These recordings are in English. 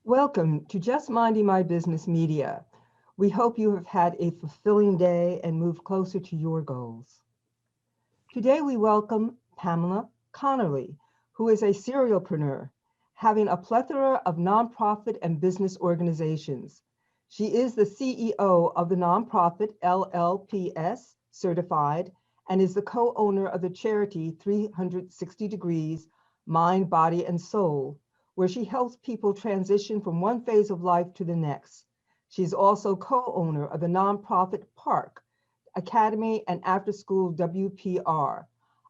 Welcome to Just Minding My Business Media. We hope you have had a fulfilling day and move closer to your goals. Today we welcome Pamela Conerly, who is a serial-preneur, having a plethora of nonprofit and business organizations. She is the CEO of the nonprofit LLPS certified and is the co-owner of the charity 360 Degrees Mind, Body, and Soul, where she helps people transition from one phase of life to the next. She's also co-owner of the nonprofit Park Academy and After School WPR.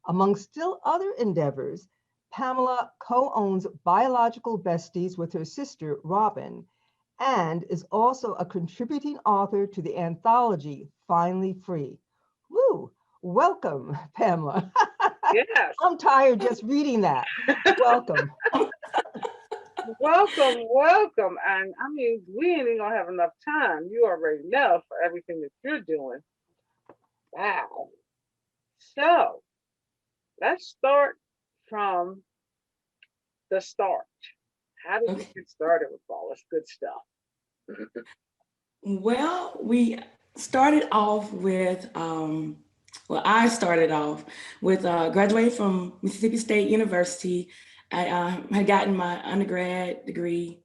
Among still other endeavors, Pamela co-owns Biological Besties with her sister, Robin, and is also a contributing author to the anthology Finally Free. Woo! Welcome, Pamela. Yes. I'm tired just reading that. Welcome. Welcome. And I mean, we ain't even gonna have enough time. You already know for everything that you're doing. Wow. So let's start from the start. How did you Okay. get started with all this good stuff? Well, we started off with, I started off with graduating from Mississippi State University. I had gotten my undergrad degree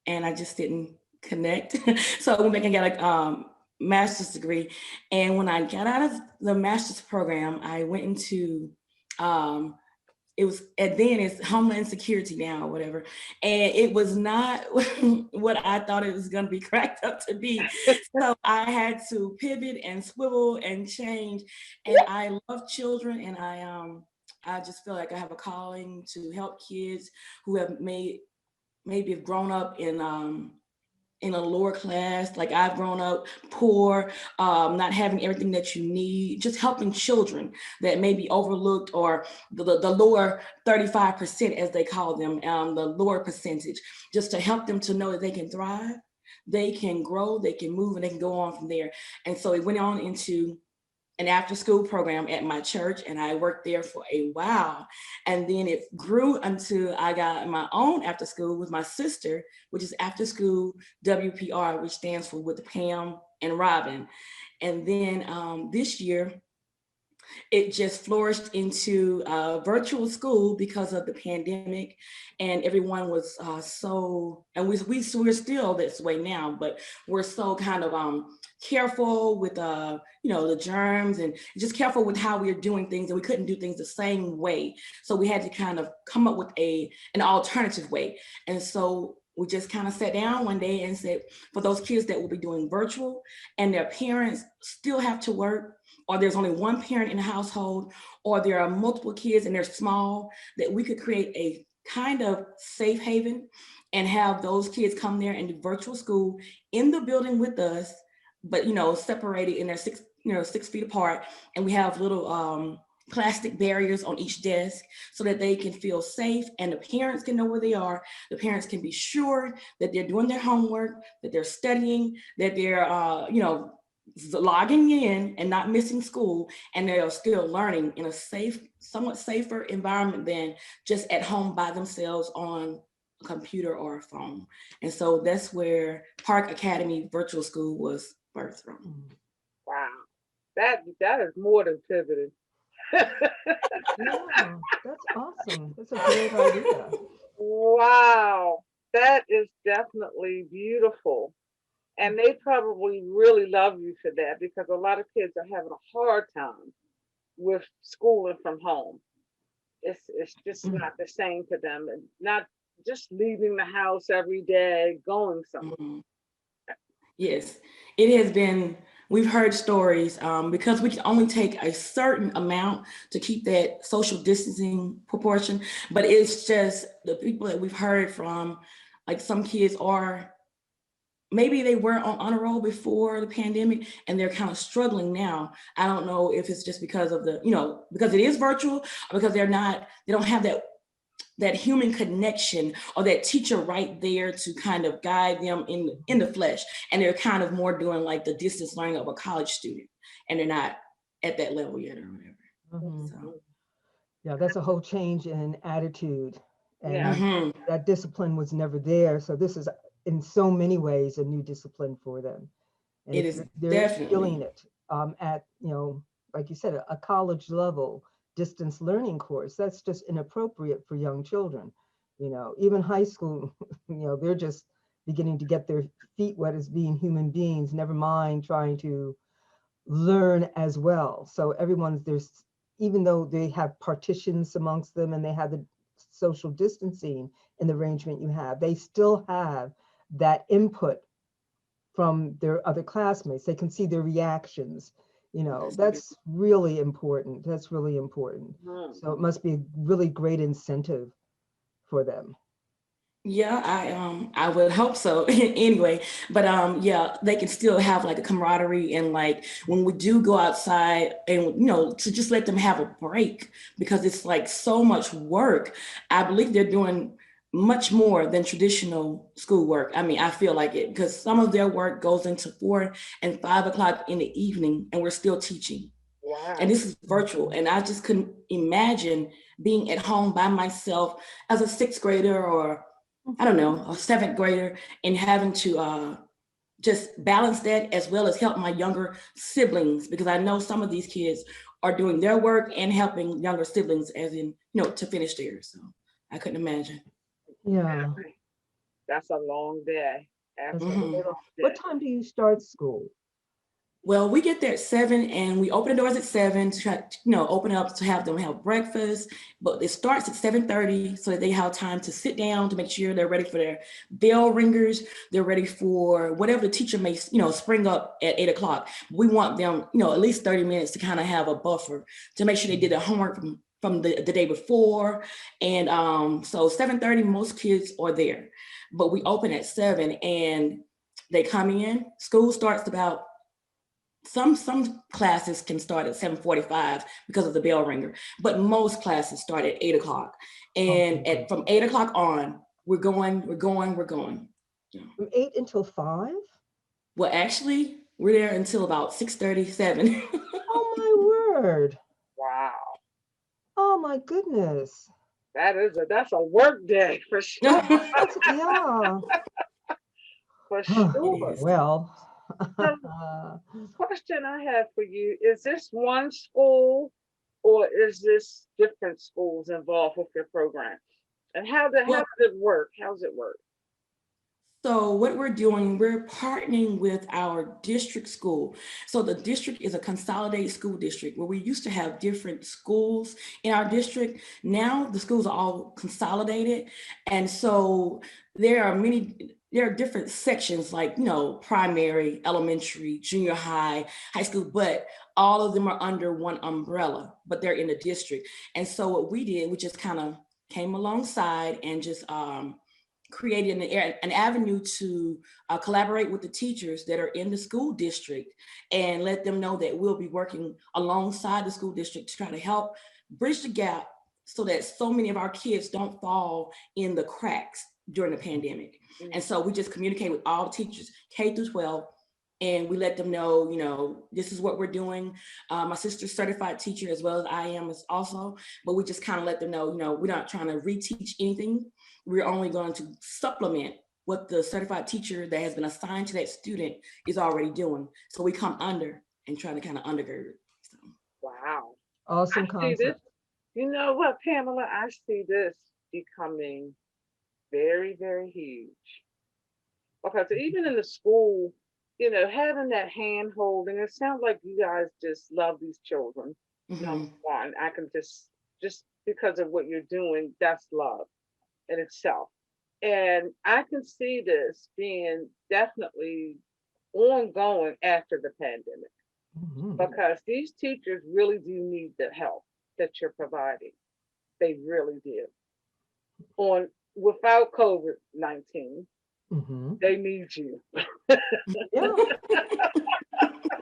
and I just didn't connect. So I went back and got a master's degree. And when I got out of the master's program, I went into um, it was, and then it's Homeland Security now or whatever, and it was not what I thought it was going to be cracked up to be. So I had to pivot and swivel and change. And I love children, and I just feel like I have a calling to help kids who have maybe have grown up in a lower class, like I've grown up poor, not having everything that you need, just helping children that may be overlooked, or the lower 35%, as they call them, the lower percentage, just to help them to know that they can thrive, they can grow, they can move, and they can go on from there. And so it went on into an after school program at my church, and I worked there for a while. And then it grew until I got my own after school with my sister, which is After School WPR, which stands for With Pam and Robin. And then this year, it just flourished into virtual school because of the pandemic, and everyone was and we're still this way now, but we're so kind of careful with the germs, and just careful with how we are doing things, and we couldn't do things the same way, so we had to kind of come up with an alternative way. And so we just kind of sat down one day and said, for those kids that will be doing virtual and their parents still have to work, or there's only one parent in the household, or there are multiple kids and they're small, that we could create a kind of safe haven and have those kids come there and do virtual school in the building with us, but separated in their 6 feet apart. And we have little plastic barriers on each desk so that they can feel safe, and the parents can know where they are. The parents can be sure that they're doing their homework, that they're studying, that they're logging in and not missing school, and they're still learning in a safe, somewhat safer environment than just at home by themselves on a computer or a phone. And so that's where Park Academy Virtual School was birthed from. Wow. That is more than pivoted. Yeah, that's awesome. That's a great idea. Wow. That is definitely beautiful. And they probably really love you for that, because a lot of kids are having a hard time with schooling from home. It's just not the same for them, and not just leaving the house every day, going somewhere. Mhm. Yes, it has been. We've heard stories because we can only take a certain amount to keep that social distancing proportion. But it's just the people that we've heard from, like some kids are, maybe they were on honor roll before the pandemic and they're kind of struggling now. I don't know if it's just because of because it is virtual, or because they don't have that human connection, or that teacher right there to kind of guide them in the flesh, and they're kind of more doing like the distance learning of a college student, and they're not at that level yet or whatever. Mhm. So Yeah, that's a whole change in attitude. Yeah. And that discipline was never there. So this is in so many ways a new discipline for them. And It if is they're feeling definitely. it at, like you said, a college level distance learning course, that's just inappropriate for young children. Even high school, they're just beginning to get their feet wet as being human beings, never mind trying to learn as well. So there's, even though they have partitions amongst them and they have the social distancing in the arrangement you have, they still have that input from their other classmates. They can see their reactions. That's really important. That's really important. Mhm. So it must be a really great incentive for them. Yeah, I would hope so anyway. But yeah, they can still have like a camaraderie, and like when we do go outside, and to just let them have a break, because it's like so much work. I believe they're doing much more than traditional schoolwork. I mean, I feel like it, because some of their work goes into 4 and 5 o'clock in the evening, and we're still teaching. And Wow. this is virtual, and I just couldn't imagine being at home by myself as a sixth grader, or I don't know, a seventh grader, and having to just balance that, as well as help my younger siblings, because I know some of these kids are doing their work and helping younger siblings, as in, to finish theirs. So I couldn't imagine. Yeah, That's a long day. that's a Hmm. Absolutely very long. long What day. time do you start school? Well, we get there at 7, and we open the doors at 7 to try, open up to have them have breakfast. But it starts at 7:30 so that they have time to sit down, to make sure they're ready for their bell ringers. They're ready for whatever the teacher may, spring up at 8 o'clock. We want them, at least 30 minutes to kind of have a buffer to make sure they did their homework from the day before. And so 7:30, most kids are there. But we open at 7, and they come in. School starts about, some classes can start at 7:45 because of the bell ringer, but most classes start at 8 o'clock. Okay, And good. from 8 o'clock on, we're going. Yeah. From 8 until 5? Well, actually, we're there until about 6:37. Oh my word. Wow. Oh my goodness. That's a work day for sure. Yeah. For It sure. is. Well, So, question I have for you, is this one school or is this different schools involved with your program? And how Well, does it work? How does it work? so what we're doing, we're partnering with our district school. So the district is a consolidated school district, where we used to have different schools in our district. Now the schools are all consolidated. And so there are different sections, like, primary, elementary, junior high, high school, but all of them are under one umbrella, but they're in the district. And so what we did, we just kind of came alongside and just created an avenue to collaborate with the teachers that are in the school district, and let them know that we'll be working alongside the school district to try to help bridge the gap, so that so many of our kids don't fall in the cracks during the pandemic. And Mm. so we just communicate with all the teachers, K through 12, and we let them know, this is what we're doing. My sister's certified teacher, as well as I am, is also, but we just kind of let them know, we're not trying to reteach anything. We're only going to supplement what the certified teacher that has been assigned to that student is already doing. So we come under and try to kind of undergird. So. Wow. I awesome see this. concept. You know what, Pamela? I see this becoming very, very huge. Because even in the school, having that hand holding, it sounds like you guys just love these children. Number Mm-hmm. one, I can just because of what you're doing, that's love in itself. And I can see this being definitely ongoing after the pandemic, Mhm. because these teachers really do need the help that you're providing. They really do. On Without COVID-19, Mhm. they need you. Yeah,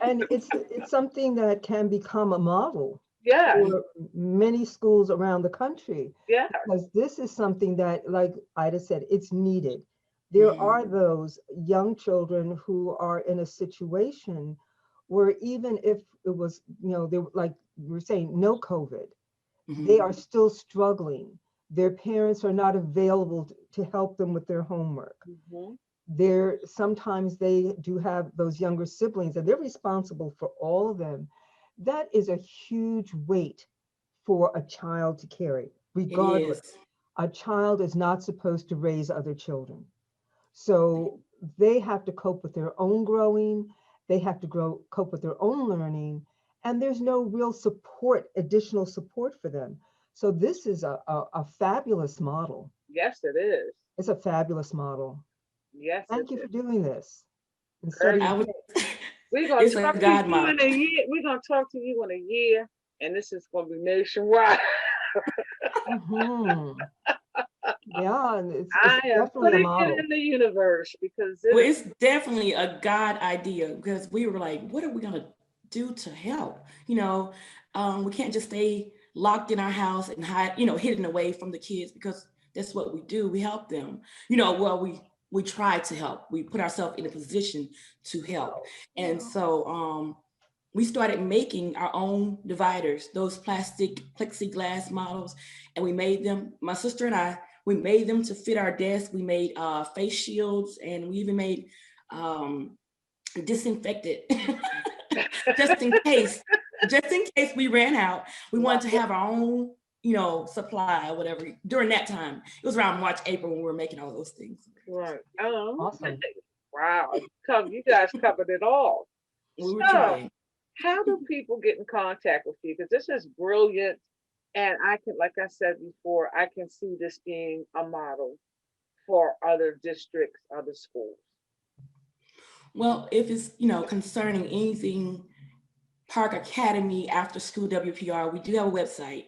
and it's something that can become a model Yes, Mm-hmm. for many schools around the country, yes. because this is something that, like Ida said, it's needed. There Mm-hmm. are those young children who are in a situation where, even if it was, they like we were saying, no COVID, Mm-hmm. they are still struggling. Their parents are not available to help them with their homework. Hmm. Sometimes they do have those younger siblings and they're responsible for all of them. That is a huge weight for a child to carry, It regardless. is. A child is not supposed to raise other children. So they have to cope with their own growing, they have to cope with their own learning, and there's no real support, additional support for them. So this is a fabulous model. Yes, it is. It's a fabulous model. Yes, it Thank you is. for doing this and Girl, setting I the was. pace. we're gonna It's a talk to God you model. in a year. We're gonna talk to you in a year, and this is gonna be nationwide. Mhm. Yeah, and it's I am definitely a putting it model. in the universe because it Well, is. it's definitely a God idea because we were like, what are we gonna do to help? We can't just stay locked in our house and hide, hidden away from the kids because that's what we do. We help them. We try to help. We put ourselves in a position to help. And so we started making our own dividers, those plastic plexiglass models, and we made them, my sister and I, we made them to fit our desk. We made face shields, and we even made disinfected just in case, we ran out. We wanted to have our own, supply or whatever during that time. It was around March, April when we were making all those things. Right. Awesome. Wow. You guys covered it all. We were So, trying. how do people get in contact with you? Because this is brilliant. And I can, like I said before, I can see this being a model for other districts, other schools. Well, if it's, concerning anything Park Academy after school WPR, we do have a website,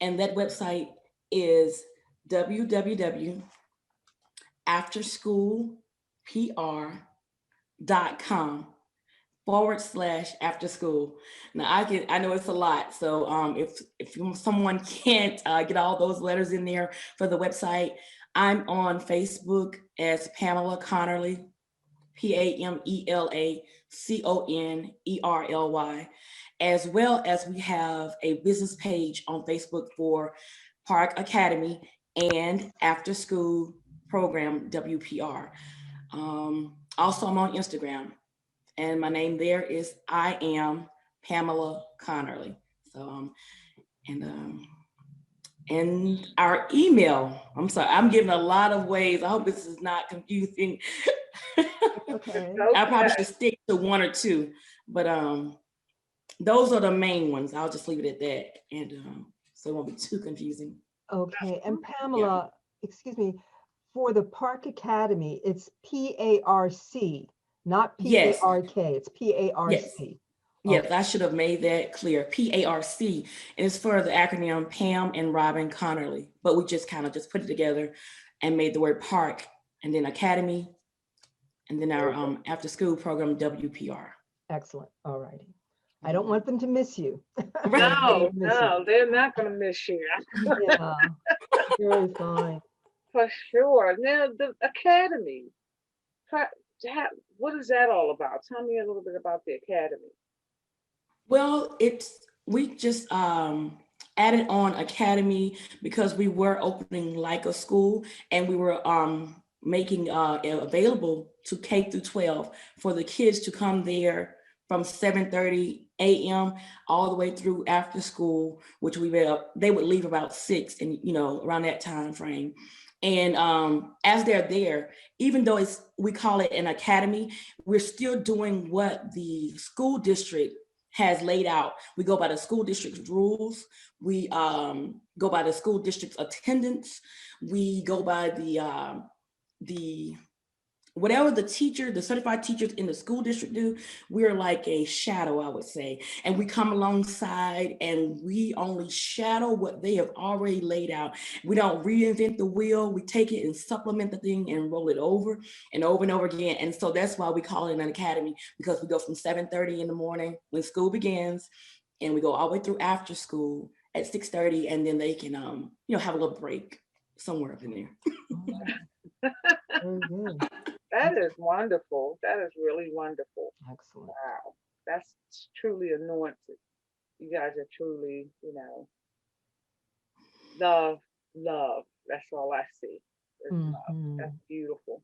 and that website is www.afterschoolpr.com/after school. Now I know it's a lot, so if someone can't get all those letters in there for the website, I'm on Facebook as Pamela Conerly, PamelaConerly, as well as we have a business page on Facebook for Park Academy and After School Program WPR. Also, I'm on Instagram, and my name there is I am Pamela Conerly. So, and our email. I'm sorry, I'm giving a lot of ways. I hope this is not confusing. Okay. I probably Okay. should stick to one or two, but those are the main ones. I'll just leave it at that, and so it won't be too confusing. Okay. And Yeah. Pamela, excuse me, for the Park Academy, it's PARC, not Yes. PARK. It's Yes. PARC. Yes, Okay. I should have made that clear. PARC, and it's for the acronym Pam and Robin Conerly, but we just kind of just put it together and made the word park, and then academy, and then our after school program WPR. Excellent. All righty. I don't want them to miss you. I Right. don't want them No, to miss you. no, they're not going to miss you. Yeah. Very fine. For sure. Now, the academy, ha- what is that all about? Tell me a little bit about the academy. Well, we just added on academy because we were opening like a school, and we were making it available to K through 12 for the kids to come there from 7:30 a.m. all the way through after school, which they would leave about 6, and around that time frame. And as they're there, even though we call it an academy, we're still doing what the school district has laid out. We go by the school district's rules. We go by the school district's attendance. We go by the whatever the certified teachers in the school district do. We're like a shadow, I would say, and we come alongside and we only shadow what they have already laid out. We don't reinvent the wheel. We take it and supplement the thing and roll it over and over again. And so that's why we call it an academy, because we go from 7:30 in the morning when school begins, and we go all the way through after school at 6:30, and then they can have a little break somewhere up in there. Very good. That is wonderful. That is really wonderful. Excellent. Wow. That's truly anointed. You guys are truly, love, love. That's all I see is love. Hmm. That's beautiful.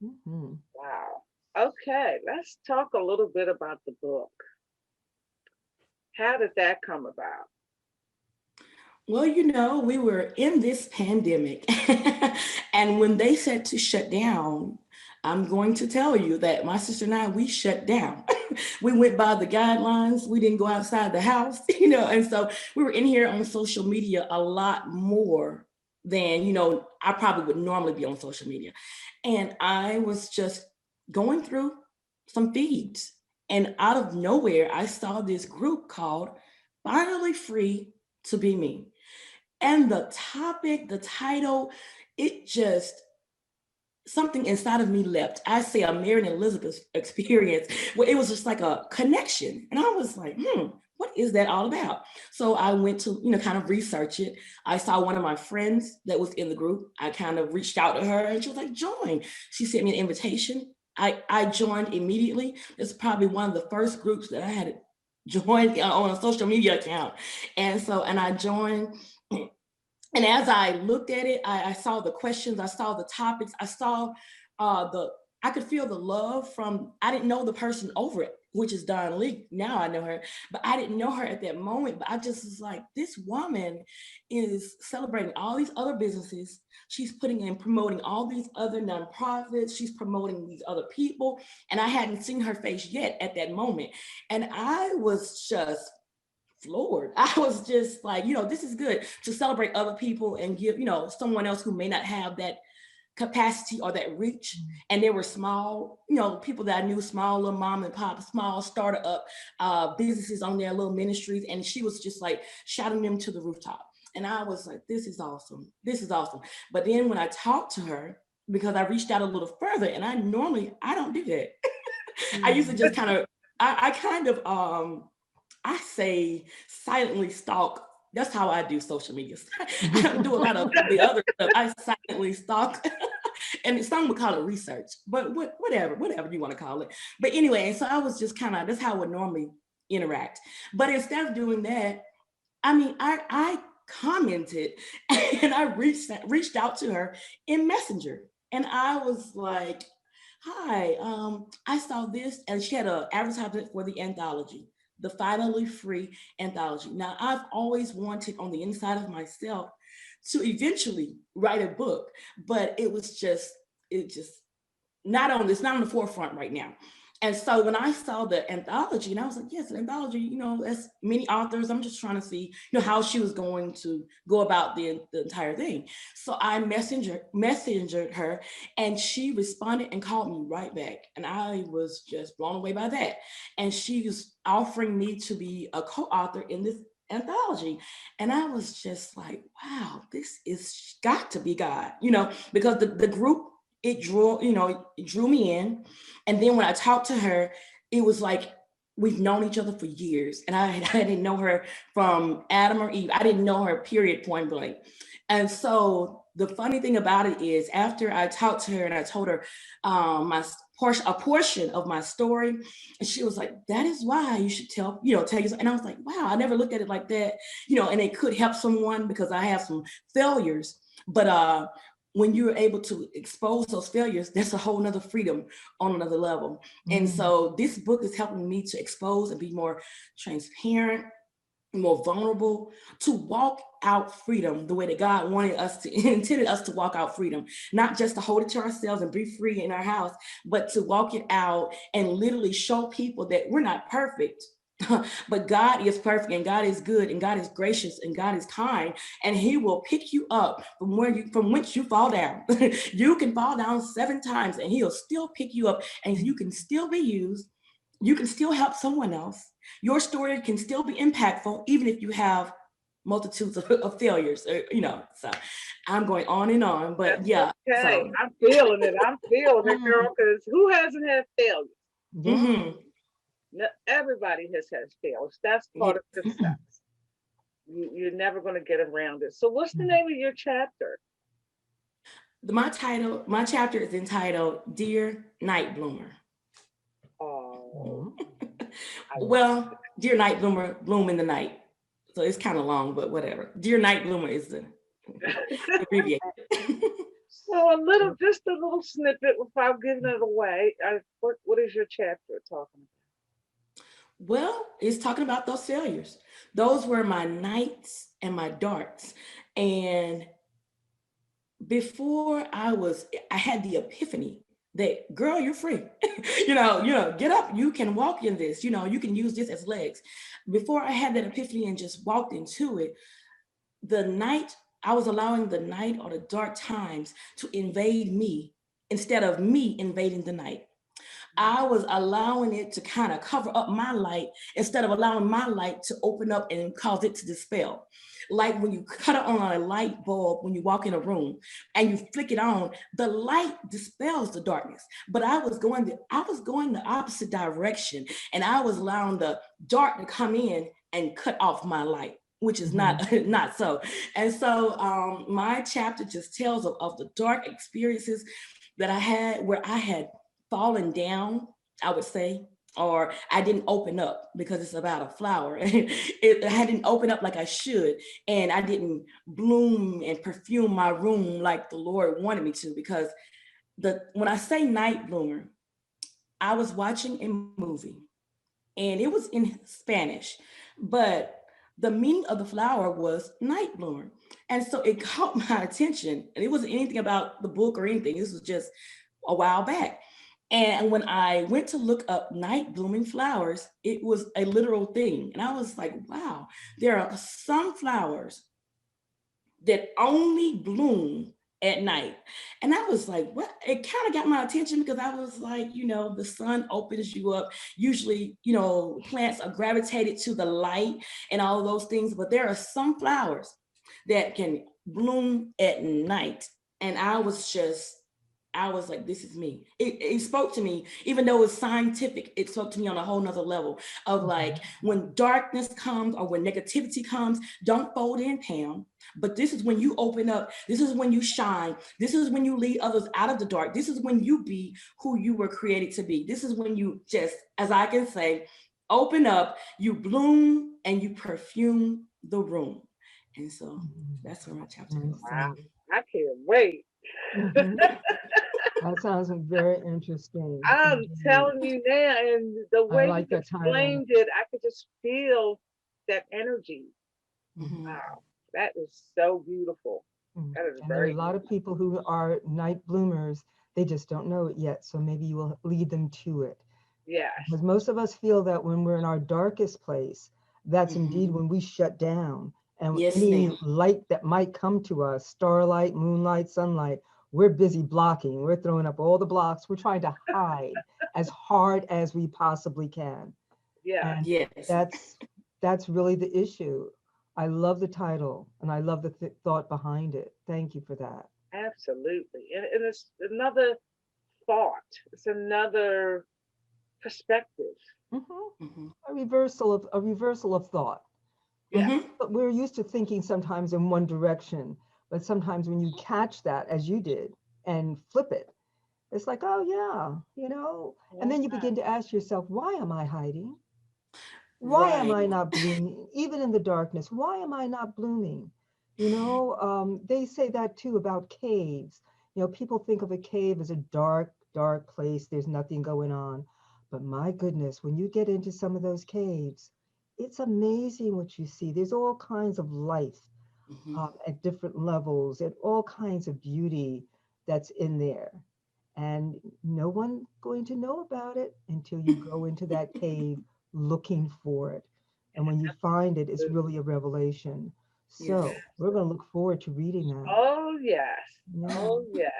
Mhm. Wow. Okay, let's talk a little bit about the book. How did that come about? Well, we were in this pandemic. And when they said to shut down, I'm going to tell you that my sister and I, we shut down. We went by the guidelines. We didn't go outside the house, and so we were in here on social media a lot more than, I probably would normally be on social media. And I was just going through some feeds. And out of nowhere, I saw this group called Finally Free to Be Me. And the topic, the title, it just something inside of me leapt. I say a Mary and Elizabeth experience where it was just like a connection. And I was like, what is that all about? So I went to, kind of research it. I saw one of my friends that was in the group. I kind of reached out to her and she was like, join. She sent me an invitation. I joined immediately. It's probably one of the first groups that I had joined on a social media account. And I joined. And as I looked at it, I saw the questions, I saw the topics, I saw I could feel the love from, I didn't know the person over it, which is Don Lee. Now I know her, but I didn't know her at that moment. But I just was like, this woman is celebrating all these other businesses. She's putting and promoting all these other nonprofits. She's promoting these other people. And I hadn't seen her face yet at that moment. And I was just floored. I was just like, this is good to celebrate other people and give, someone else who may not have that capacity or that reach. And they were small, people that I knew, small little mom and pop, small startup businesses on their little ministries. And she was just like shouting them to the rooftop. And I was like, this is awesome. This is awesome. But then when I talked to her, because I reached out a little further, and I don't do that. I used to just kind of, I kind of, I say silently stalk. That's how I do social media. I don't do a lot of the other stuff. I silently stalk. And some would call it research, but whatever you want to call it. But anyway, so I was just kind of, that's how I would normally interact. But instead of doing that, I commented and I reached out to her in Messenger. And I was like, hi, I saw this, and she had an advertisement for the anthology, the Finally Free anthology. Now, I've always wanted on the inside of myself to eventually write a book, but it just it's not on the forefront right now. And so when I saw the anthology, and I was like, yes, an anthology, as many authors, I'm just trying to see, how she was going to go about the entire thing. So I messengered her, and she responded and called me right back. And I was just blown away by that. And she was offering me to be a co-author in this anthology. And I was just like, wow, this is got to be God, because the group, it drew me in. And then when I talked to her, it was like we've known each other for years. And I didn't know her from Adam or Eve. I didn't know her, period, point blank. And so the funny thing about it is, after I talked to her and I told her a portion of my story, and she was like, that is why you should tell you. And I was like, wow, I never looked at it like that, and it could help someone because I have some failures. But when you're able to expose those failures, that's a whole nother freedom on another level. And so this book is helping me to expose and be more transparent, more vulnerable, to walk out freedom the way that God intended us to walk out freedom, not just to hold it to ourselves and be free in our house, but to walk it out and literally show people that we're not perfect. But God is perfect, and God is good, and God is gracious, and God is kind, and He will pick you up from whence you fall down. You can fall down 7 times, and He'll still pick you up, and you can still be used. You can still help someone else. Your story can still be impactful, even if you have multitudes of failures. So I'm going on and on, but That's yeah. okay. So I'm feeling it. I'm feeling it, girl. Because who hasn't had failures? Yeah. No, everybody has had failures. That's yeah. part of success. You're never going to get around it. So, what's the name of your chapter? My chapter is entitled "Dear Night Bloomer." Oh, I Well, Dear Night Bloomer, bloom in the night. So it's kind of long, but whatever. Dear Night Bloomer is the abbreviation. So just a little snippet without giving it away. What is your chapter talking Well, it's talking about those failures. Those were my nights and my darks. And before I had the epiphany that, girl, you're free. Get up, you can walk in this, you can use this as legs. Before I had that epiphany and just walked into it, I was allowing the night or the dark times to invade me instead of me invading the night. I was allowing it to kind of cover up my light instead of allowing my light to open up and cause it to dispel. Like when you cut it on a light bulb, when you walk in a room and you flick it on, the light dispels the darkness. But I was going the opposite direction, and I was allowing the dark to come in and cut off my light, which is not so. And so my chapter just tells of the dark experiences that I had, where I had fallen down, I would say, or I didn't open up, because it's about a flower. I didn't open up like I should, and I didn't bloom and perfume my room like the Lord wanted me to. Because when I say night bloomer, I was watching a movie, and it was in Spanish, but the meaning of the flower was night bloomer. And so it caught my attention, and it wasn't anything about the book or anything. This was just a while back. And when I went to look up night blooming flowers, it was a literal thing. And I was like, wow, there are some flowers that only bloom at night. And I was like, what? It kind of got my attention, because I was like, the sun opens you up. Usually, plants are gravitated to the light and all those things, but there are some flowers that can bloom at night. And I was like, this is me. It spoke to me, even though it's scientific, it spoke to me on a whole nother level of like, when darkness comes or when negativity comes, don't fold in, Pam. But this is when you open up. This is when you shine. This is when you lead others out of the dark. This is when you be who you were created to be. This is when you just, as I can say, open up, you bloom, and you perfume the room. And so that's where my chapter goes. Wow, I can't wait. That sounds very interesting. I'm telling you now, and the I way like you the title. explained it, I could just feel that energy. Mm-hmm. Wow, that is so beautiful. That is And there are a very lot of people who are night bloomers. They just don't know it yet. So maybe you will lead them to it. yes, Because most of us feel that when we're in our darkest place, that's indeed when we shut down. And Yes, any ma'am. light that might come to us, starlight, moonlight, sunlight, we're busy blocking. We're throwing up all the blocks. We're trying to hide as hard as we possibly can. yes, And Yes. that's really the issue. I love the title, and I love the thought behind it. Thank you for that. absolutely. And it's another thought. It's another perspective. Mm-hmm. A reversal of thought. And Mm-hmm. but we're used to thinking sometimes in one direction, but sometimes when you catch that, as you did, and flip it, it's like, oh yeah. And then you begin to ask yourself, why am I hiding? Why am Right. I not blooming? Even in the darkness, why am I not blooming? They say that too about caves. People think of a cave as a dark, dark place. There's nothing going on. But my goodness, when you get into some of those caves, it's amazing what you see. There's all kinds of life Mm-hmm. at different levels and all kinds of beauty that's in there. And no one going to know about it until you go into that cave looking for it. And when you find it, it's really a revelation. Yes. So we're going to look forward to reading that. Oh yes. Yeah. Oh yes.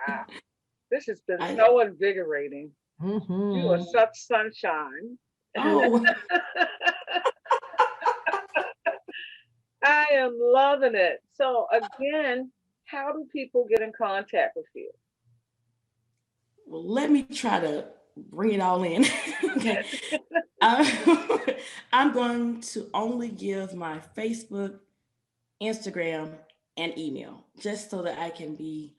Wow. This has been I so invigorating. You are Hmm. such sunshine. oh I am loving it. So again, how do people get in contact with you? well, let me try to bring it all in. Okay. Uh, I'm going to only give my Facebook, Instagram, and email, just so that I can bring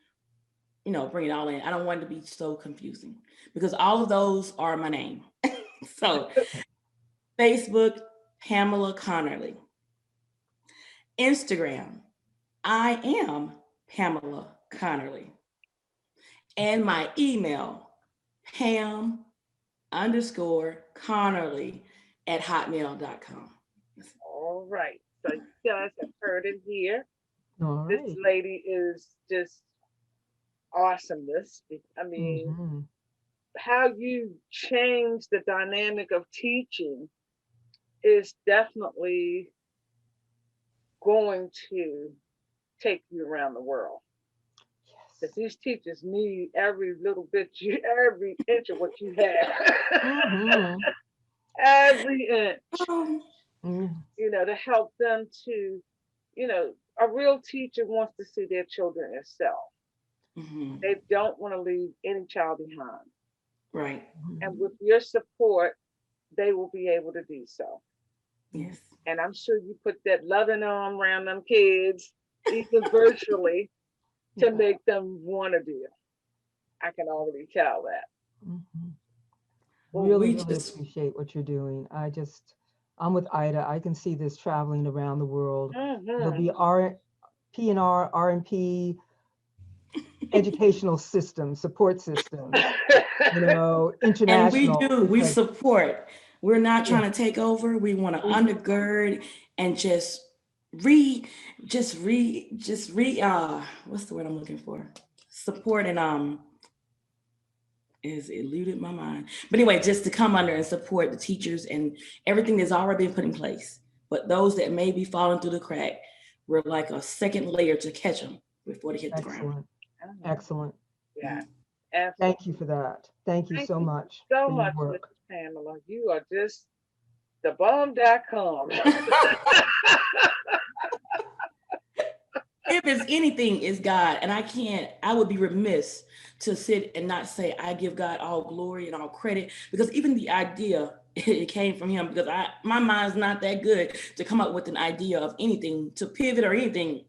it all in. I don't want it to be so confusing, because all of those are my name. So Facebook, Pamela Conerly. Instagram, I am Pamela Conerly. and my email, Pam_Conerly@hotmail.com. All right. So you guys have heard it here. All This right. lady is just awesomeness. I mean, Mm-hmm. how you change the dynamic of teaching is definitely going to take you around the world. Because Yes. these teachers need every little bit, every inch of what you have, Mm-hmm. every inch, Um, Mm. to help them to, a real teacher wants to see their children excel. mhm, They don't want to leave any child behind. right. And Mhm. with your support, they will be able to do so. Yes. And I'm sure you put that loving arm around them kids, even virtually, to Yeah. make them want to do it. I can already tell that. Mhm. Well, Really, we really just appreciate what you're doing. I'm with Ida. I can see this traveling around the world. There'll Hmm. be P&R, R&P, educational systems, support systems, and we international, do, we because support. We're not yeah, trying to take over. We want to mhm, undergird and what's the word I'm looking for? Support and is eluded my mind. But anyway, just to come under and support the teachers and everything that's already been put in place. But those that may be falling through the crack, we're like a second layer to catch them before they hit the ground. excellent, excellent. Yeah, Thank you absolutely. for that. Thank you Thank so you much so for your much, work. Mrs. Pamela. You are just the bomb.com. If it's anything, it's God. And I would be remiss to sit and not say I give God all glory and all credit, because even the idea, it came from him, because my mind's not that good to come up with an idea of anything, to pivot or anything,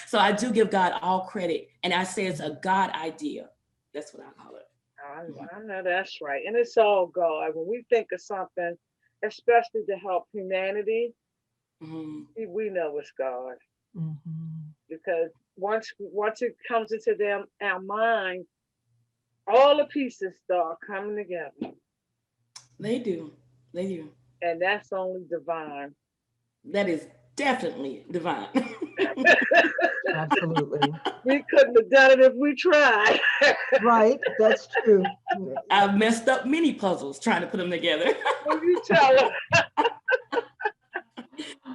So I do give God all credit. And I say it's a God idea. That's what I call it. I know that's right. And it's all God. When we think of something, especially to help humanity, Mhm. we know it's God. Mhm. Because once it comes into our mind, all the pieces start coming together. They do. They do. And that's only divine. That is definitely divine. Absolutely. We couldn't have done it if we tried. Right, that's true. I've messed up many puzzles trying to put them together. When you tell us.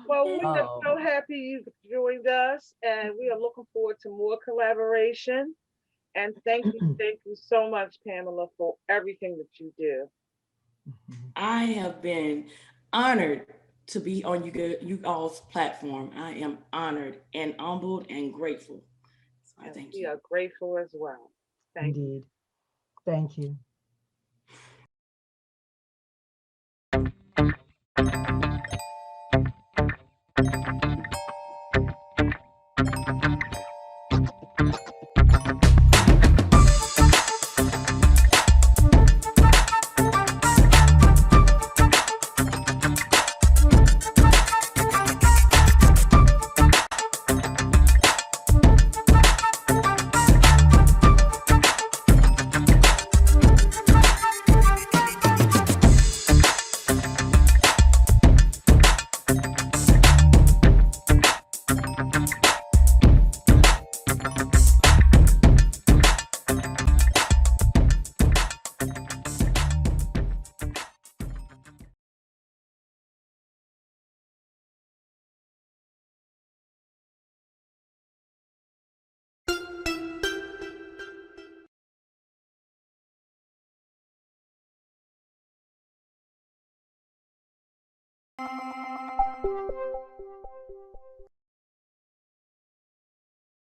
Well, we are so Um, happy you joined us, and we are looking forward to more collaboration. And thank you so much, Pamela, for everything that you do. I have been honored to be on you all's platform. I am honored and humbled and grateful. So I And thank we you. are grateful as well. Thank you. Indeed. Thank you.